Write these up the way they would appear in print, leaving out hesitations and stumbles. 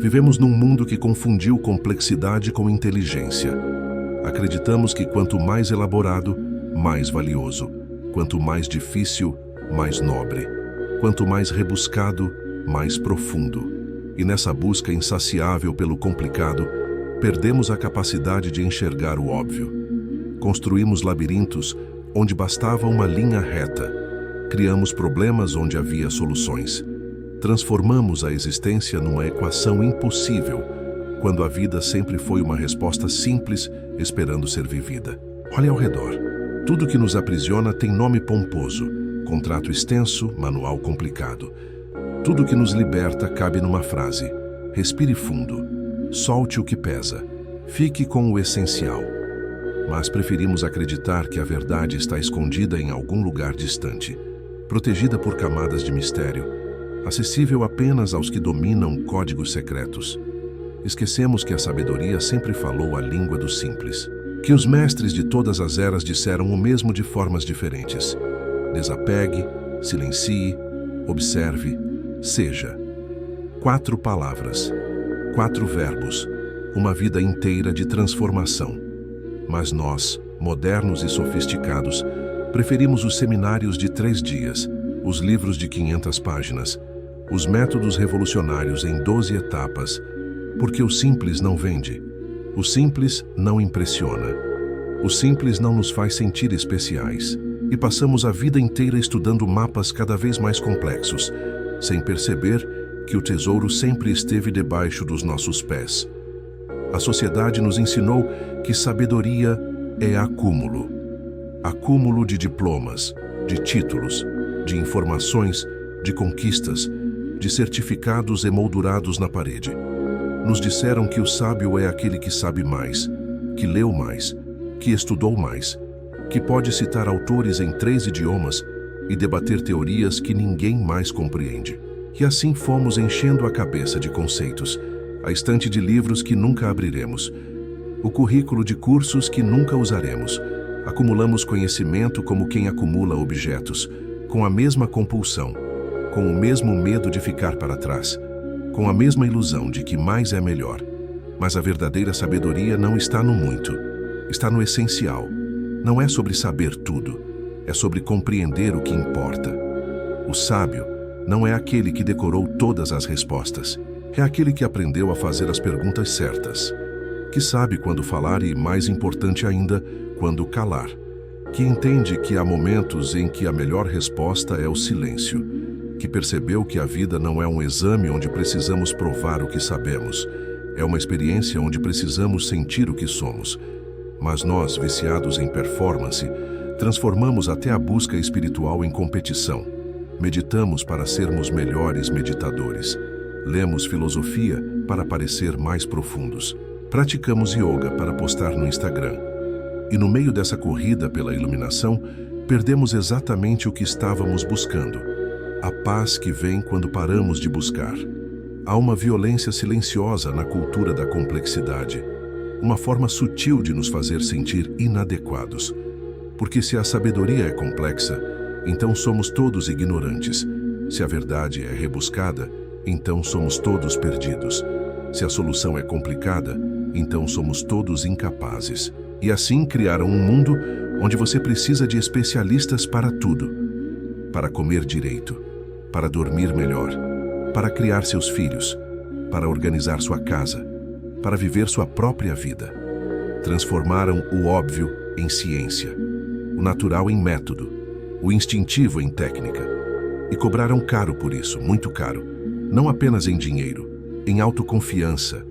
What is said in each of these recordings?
Vivemos num mundo que confundiu complexidade com inteligência. Acreditamos que quanto mais elaborado, mais valioso. Quanto mais difícil, mais nobre. Quanto mais rebuscado, mais profundo. E nessa busca insaciável pelo complicado, perdemos a capacidade de enxergar o óbvio. Construímos labirintos onde bastava uma linha reta. Criamos problemas onde havia soluções. Transformamos a existência numa equação impossível, quando a vida sempre foi uma resposta simples, esperando ser vivida. Olhe ao redor. Tudo que nos aprisiona tem nome pomposo, contrato extenso, manual complicado. Tudo que nos liberta cabe numa frase: respire fundo, solte o que pesa, fique com o essencial. Mas preferimos acreditar que a verdade está escondida em algum lugar distante, protegida por camadas de mistério, acessível apenas aos que dominam códigos secretos. Esquecemos que a sabedoria sempre falou a língua do simples, que os mestres de todas as eras disseram o mesmo de formas diferentes. Desapegue, silencie, observe, seja. 4 palavras, 4 verbos, uma vida inteira de transformação. Mas nós, modernos e sofisticados, preferimos os seminários de 3 dias, os livros de 500 páginas, os métodos revolucionários em 12 etapas, porque o simples não vende, o simples não impressiona, o simples não nos faz sentir especiais, e passamos a vida inteira estudando mapas cada vez mais complexos, sem perceber que o tesouro sempre esteve debaixo dos nossos pés. A sociedade nos ensinou que sabedoria é acúmulo. Acúmulo de diplomas, de títulos, de informações, de conquistas, de certificados emoldurados na parede. Nos disseram que o sábio é aquele que sabe mais, que leu mais, que estudou mais, que pode citar autores em 3 idiomas e debater teorias que ninguém mais compreende. E assim fomos enchendo a cabeça de conceitos, a estante de livros que nunca abriremos, o currículo de cursos que nunca usaremos. Acumulamos conhecimento como quem acumula objetos, com a mesma compulsão, com o mesmo medo de ficar para trás, com a mesma ilusão de que mais é melhor. Mas a verdadeira sabedoria não está no muito, está no essencial. Não é sobre saber tudo, é sobre compreender o que importa. O sábio não é aquele que decorou todas as respostas, é aquele que aprendeu a fazer as perguntas certas, que sabe quando falar e, mais importante ainda, quando calar, que entende que há momentos em que a melhor resposta é o silêncio, que percebeu que a vida não é um exame onde precisamos provar o que sabemos, é uma experiência onde precisamos sentir o que somos. Mas nós, viciados em performance, transformamos até a busca espiritual em competição. Meditamos para sermos melhores meditadores. Lemos filosofia para parecer mais profundos. Praticamos yoga para postar no Instagram. E no meio dessa corrida pela iluminação, perdemos exatamente o que estávamos buscando: a paz que vem quando paramos de buscar. Há uma violência silenciosa na cultura da complexidade, uma forma sutil de nos fazer sentir inadequados. Porque se a sabedoria é complexa, então somos todos ignorantes. Se a verdade é rebuscada, então somos todos perdidos. Se a solução é complicada, então somos todos incapazes. E assim criaram um mundo onde você precisa de especialistas para tudo. Para comer direito, para dormir melhor, para criar seus filhos, para organizar sua casa, para viver sua própria vida. Transformaram o óbvio em ciência, o natural em método, o instintivo em técnica. E cobraram caro por isso, muito caro. Não apenas em dinheiro, em autoconfiança,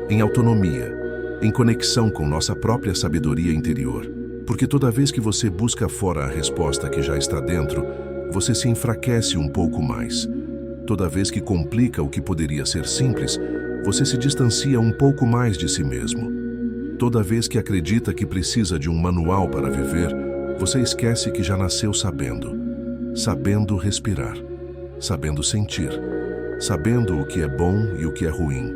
em autonomia, em conexão com nossa própria sabedoria interior. Porque toda vez que você busca fora a resposta que já está dentro, você se enfraquece um pouco mais. Toda vez que complica o que poderia ser simples, você se distancia um pouco mais de si mesmo. Toda vez que acredita que precisa de um manual para viver, você esquece que já nasceu sabendo. Sabendo respirar, sabendo sentir, sabendo o que é bom e o que é ruim,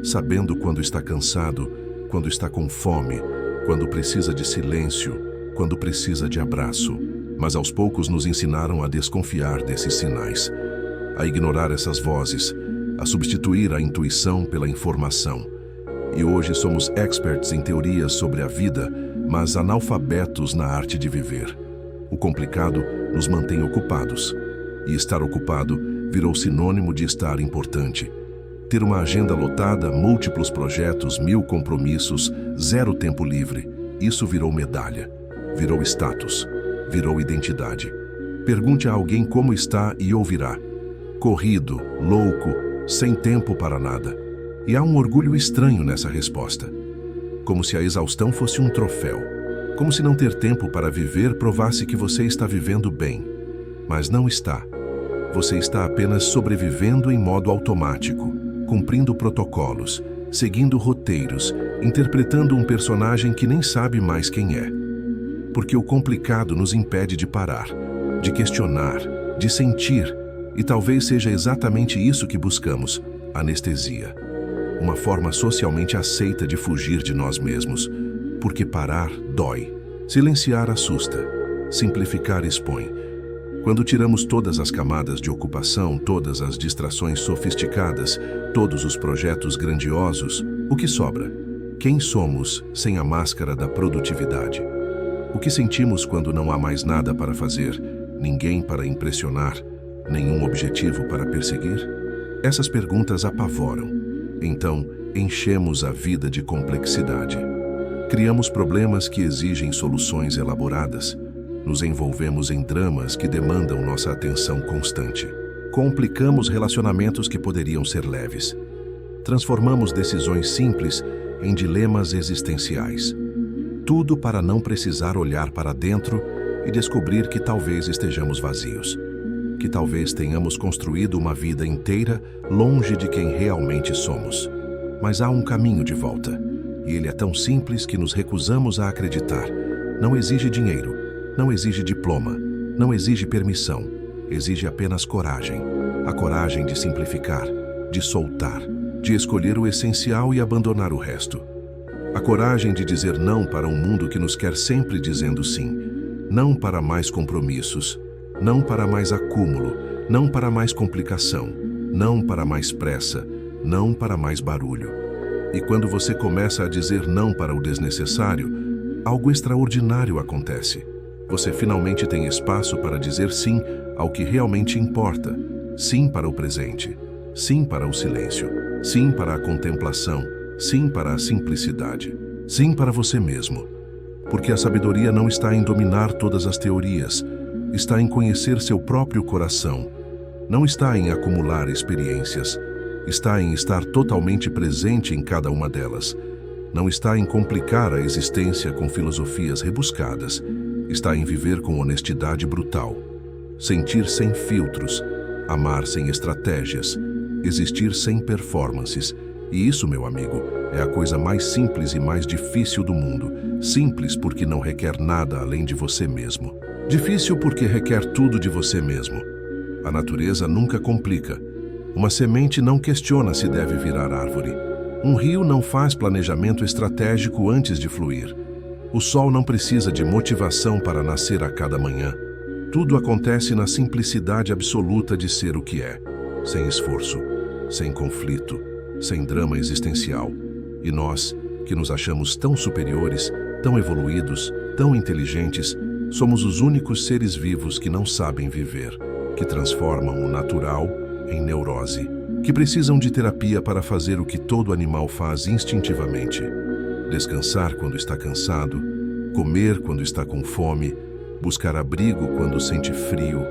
sabendo quando está cansado, quando está com fome, quando precisa de silêncio, quando precisa de abraço. Mas aos poucos nos ensinaram a desconfiar desses sinais, a ignorar essas vozes, a substituir a intuição pela informação. E hoje somos experts em teorias sobre a vida, mas analfabetos na arte de viver. O complicado nos mantém ocupados. E estar ocupado virou sinônimo de estar importante. Ter uma agenda lotada, múltiplos projetos, 1000 compromissos, 0 tempo livre, isso virou medalha, virou status, virou identidade. Pergunte a alguém como está e ouvirá. Corrido, louco, sem tempo para nada. E há um orgulho estranho nessa resposta. Como se a exaustão fosse um troféu. Como se não ter tempo para viver provasse que você está vivendo bem. Mas não está. Você está apenas sobrevivendo em modo automático, cumprindo protocolos, seguindo roteiros, interpretando um personagem que nem sabe mais quem é. Porque o complicado nos impede de parar, de questionar, de sentir, e talvez seja exatamente isso que buscamos, anestesia. Uma forma socialmente aceita de fugir de nós mesmos, porque parar dói, silenciar assusta, simplificar expõe. Quando tiramos todas as camadas de ocupação, todas as distrações sofisticadas, todos os projetos grandiosos, o que sobra? Quem somos sem a máscara da produtividade? O que sentimos quando não há mais nada para fazer, ninguém para impressionar, nenhum objetivo para perseguir? Essas perguntas apavoram. Então, enchemos a vida de complexidade. Criamos problemas que exigem soluções elaboradas. Nos envolvemos em dramas que demandam nossa atenção constante. Complicamos relacionamentos que poderiam ser leves. Transformamos decisões simples em dilemas existenciais. Tudo para não precisar olhar para dentro e descobrir que talvez estejamos vazios. Que talvez tenhamos construído uma vida inteira longe de quem realmente somos. Mas há um caminho de volta, e ele é tão simples que nos recusamos a acreditar. Não exige dinheiro, não exige diploma, não exige permissão, exige apenas coragem. A coragem de simplificar, de soltar, de escolher o essencial e abandonar o resto. A coragem de dizer não para um mundo que nos quer sempre dizendo sim. Não para mais compromissos, não para mais acúmulo, não para mais complicação, não para mais pressa, não para mais barulho. E quando você começa a dizer não para o desnecessário, algo extraordinário acontece. Você finalmente tem espaço para dizer sim ao que realmente importa. Sim para o presente, sim para o silêncio, sim para a contemplação, sim para a simplicidade, sim para você mesmo. Porque a sabedoria não está em dominar todas as teorias, está em conhecer seu próprio coração. Não está em acumular experiências, está em estar totalmente presente em cada uma delas. Não está em complicar a existência com filosofias rebuscadas, está em viver com honestidade brutal. Sentir sem filtros, amar sem estratégias, existir sem performances. E isso, meu amigo, é a coisa mais simples e mais difícil do mundo. Simples porque não requer nada além de você mesmo. Difícil porque requer tudo de você mesmo. A natureza nunca complica. Uma semente não questiona se deve virar árvore. Um rio não faz planejamento estratégico antes de fluir. O sol não precisa de motivação para nascer a cada manhã. Tudo acontece na simplicidade absoluta de ser o que é, sem esforço, sem conflito, sem drama existencial. E nós, que nos achamos tão superiores, tão evoluídos, tão inteligentes, somos os únicos seres vivos que não sabem viver, que transformam o natural em neurose, que precisam de terapia para fazer o que todo animal faz instintivamente. Descansar quando está cansado, comer quando está com fome, buscar abrigo quando sente frio,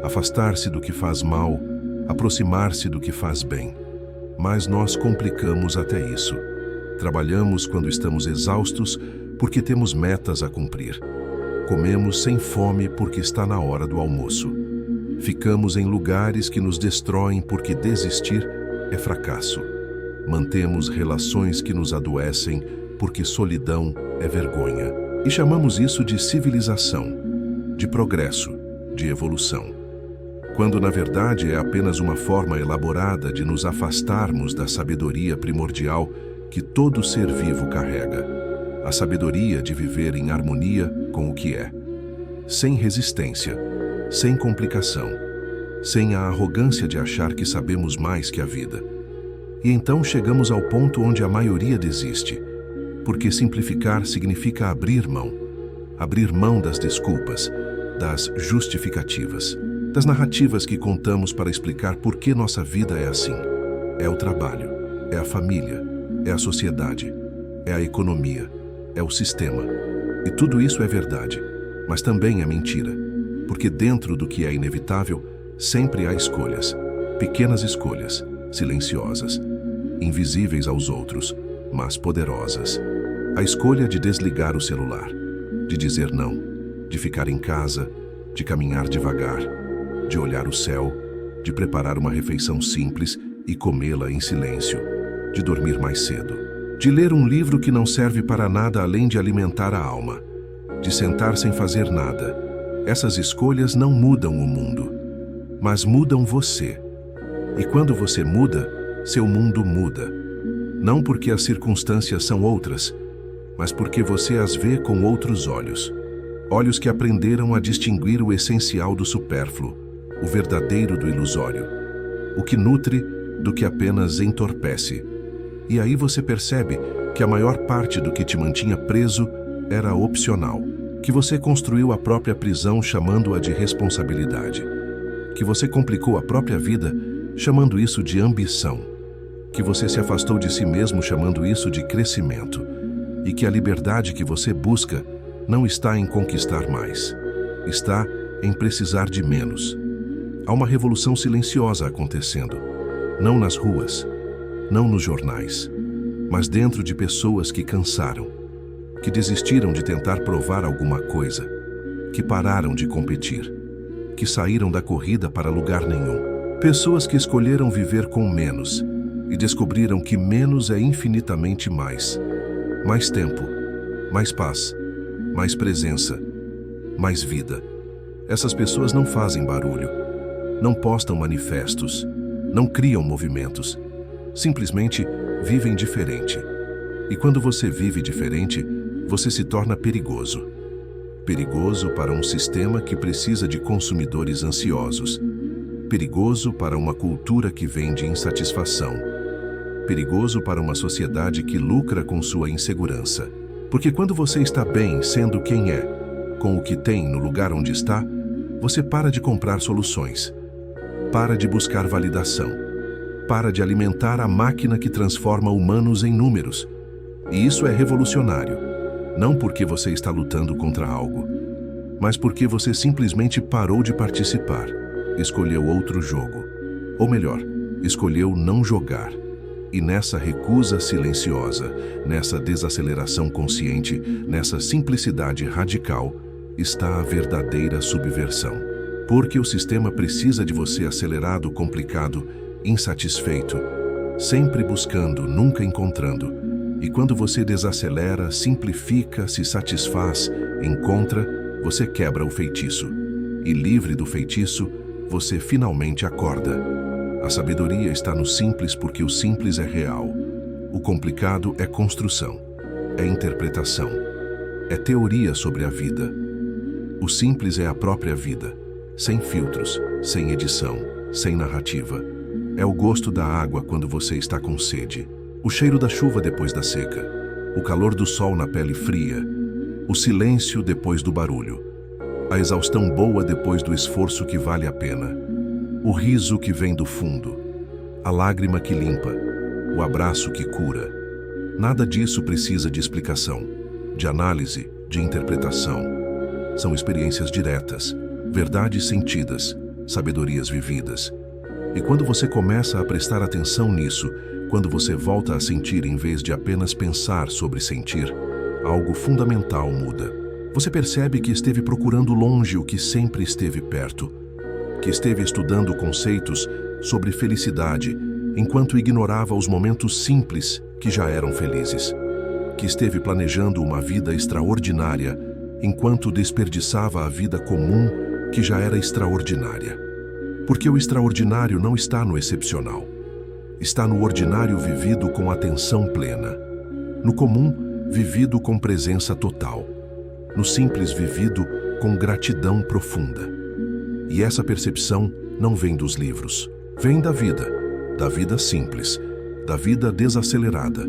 afastar-se do que faz mal, aproximar-se do que faz bem. Mas nós complicamos até isso. Trabalhamos quando estamos exaustos porque temos metas a cumprir. Comemos sem fome porque está na hora do almoço. Ficamos em lugares que nos destroem porque desistir é fracasso. Mantemos relações que nos adoecem porque solidão é vergonha. E chamamos isso de civilização, de progresso, de evolução. Quando na verdade é apenas uma forma elaborada de nos afastarmos da sabedoria primordial que todo ser vivo carrega. A sabedoria de viver em harmonia com o que é. Sem resistência, sem complicação, sem a arrogância de achar que sabemos mais que a vida. E então chegamos ao ponto onde a maioria desiste, porque simplificar significa abrir mão das desculpas, das justificativas, das narrativas que contamos para explicar por que nossa vida é assim. É o trabalho, é a família, é a sociedade, é a economia, é o sistema. E tudo isso é verdade, mas também é mentira, porque dentro do que é inevitável, sempre há escolhas, pequenas escolhas, silenciosas, invisíveis aos outros, mas poderosas. A escolha de desligar o celular, de dizer não, de ficar em casa, de caminhar devagar, de olhar o céu, de preparar uma refeição simples e comê-la em silêncio, de dormir mais cedo, de ler um livro que não serve para nada além de alimentar a alma, de sentar sem fazer nada. Essas escolhas não mudam o mundo, mas mudam você. E quando você muda, seu mundo muda. Não porque as circunstâncias são outras, mas porque você as vê com outros olhos. Olhos que aprenderam a distinguir o essencial do supérfluo, o verdadeiro do ilusório, o que nutre do que apenas entorpece. E aí você percebe que a maior parte do que te mantinha preso era opcional, que você construiu a própria prisão chamando-a de responsabilidade, que você complicou a própria vida chamando isso de ambição, que você se afastou de si mesmo chamando isso de crescimento, e que a liberdade que você busca não está em conquistar mais, está em precisar de menos. Há uma revolução silenciosa acontecendo, não nas ruas, não nos jornais, mas dentro de pessoas que cansaram, que desistiram de tentar provar alguma coisa, que pararam de competir, que saíram da corrida para lugar nenhum. Pessoas que escolheram viver com menos e descobriram que menos é infinitamente mais. Mais tempo, mais paz, mais presença, mais vida. Essas pessoas não fazem barulho, não postam manifestos, não criam movimentos. Simplesmente vivem diferente. E quando você vive diferente, você se torna perigoso. Perigoso para um sistema que precisa de consumidores ansiosos. Perigoso para uma cultura que vende insatisfação. Perigoso para uma sociedade que lucra com sua insegurança. Porque quando você está bem sendo quem é, com o que tem no lugar onde está, você para de comprar soluções. Para de buscar validação. Para de alimentar a máquina que transforma humanos em números. E isso é revolucionário. Não porque você está lutando contra algo, mas porque você simplesmente parou de participar, escolheu outro jogo. Ou melhor, escolheu não jogar. E nessa recusa silenciosa, nessa desaceleração consciente, nessa simplicidade radical, está a verdadeira subversão. Porque o sistema precisa de você acelerado, complicado, insatisfeito, sempre buscando, nunca encontrando. E quando você desacelera, simplifica, se satisfaz, encontra, você quebra o feitiço. E livre do feitiço, você finalmente acorda. A sabedoria está no simples porque o simples é real. O complicado é construção, é interpretação, é teoria sobre a vida. O simples é a própria vida, sem filtros, sem edição, sem narrativa. É o gosto da água quando você está com sede, o cheiro da chuva depois da seca, o calor do sol na pele fria, o silêncio depois do barulho, a exaustão boa depois do esforço que vale a pena, o riso que vem do fundo, a lágrima que limpa, o abraço que cura. Nada disso precisa de explicação, de análise, de interpretação. São experiências diretas, verdades sentidas, sabedorias vividas. E quando você começa a prestar atenção nisso, quando você volta a sentir em vez de apenas pensar sobre sentir, algo fundamental muda. Você percebe que esteve procurando longe o que sempre esteve perto, que esteve estudando conceitos sobre felicidade, enquanto ignorava os momentos simples que já eram felizes, que esteve planejando uma vida extraordinária, enquanto desperdiçava a vida comum que já era extraordinária. Porque o extraordinário não está no excepcional. Está no ordinário vivido com atenção plena. No comum, vivido com presença total. No simples vivido com gratidão profunda. E essa percepção não vem dos livros. Vem da vida simples, da vida desacelerada,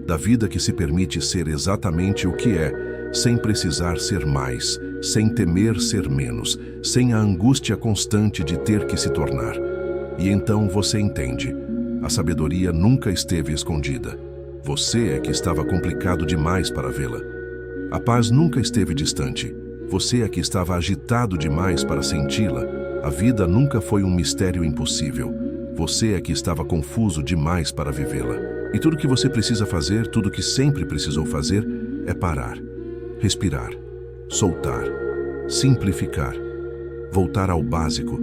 da vida que se permite ser exatamente o que é, sem precisar ser mais, sem temer ser menos, sem a angústia constante de ter que se tornar. E então você entende, a sabedoria nunca esteve escondida. Você é que estava complicado demais para vê-la. A paz nunca esteve distante. Você é que estava agitado demais para senti-la. A vida nunca foi um mistério impossível. Você é que estava confuso demais para vivê-la. E tudo que você precisa fazer, tudo que sempre precisou fazer, é parar, respirar, soltar, simplificar, voltar ao básico,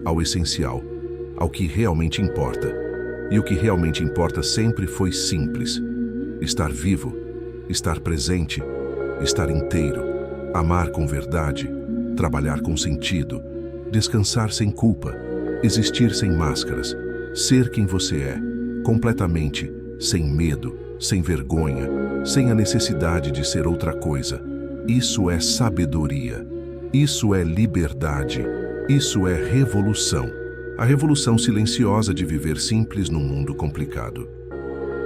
ao essencial, ao que realmente importa. E o que realmente importa sempre foi simples: estar vivo, estar presente, estar inteiro, amar com verdade, trabalhar com sentido, descansar sem culpa, existir sem máscaras, ser quem você é, completamente, sem medo, sem vergonha, sem a necessidade de ser outra coisa. Isso é sabedoria, isso é liberdade, isso é revolução. A revolução silenciosa de viver simples num mundo complicado,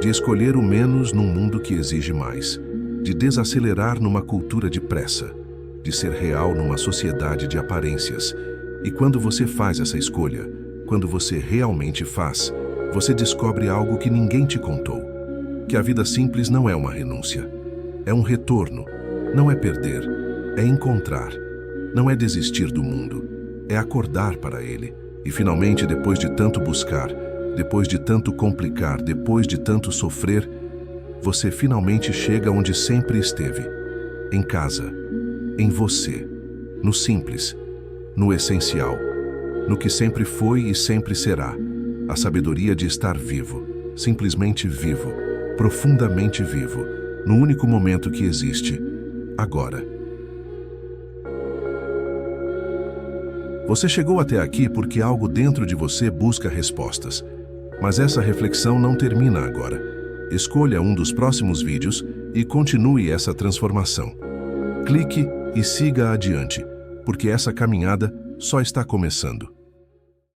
de escolher o menos num mundo que exige mais, de desacelerar numa cultura de pressa, de ser real numa sociedade de aparências. E quando você faz essa escolha, quando você realmente faz, você descobre algo que ninguém te contou: que a vida simples não é uma renúncia, é um retorno, não é perder, é encontrar, não é desistir do mundo, é acordar para ele. E finalmente, depois de tanto buscar, depois de tanto complicar, depois de tanto sofrer, você finalmente chega onde sempre esteve, em casa, em você, no simples, no essencial, no que sempre foi e sempre será, a sabedoria de estar vivo, simplesmente vivo, profundamente vivo, no único momento que existe, agora. Você chegou até aqui porque algo dentro de você busca respostas. Mas essa reflexão não termina agora. Escolha um dos próximos vídeos e continue essa transformação. Clique e siga adiante, porque essa caminhada só está começando.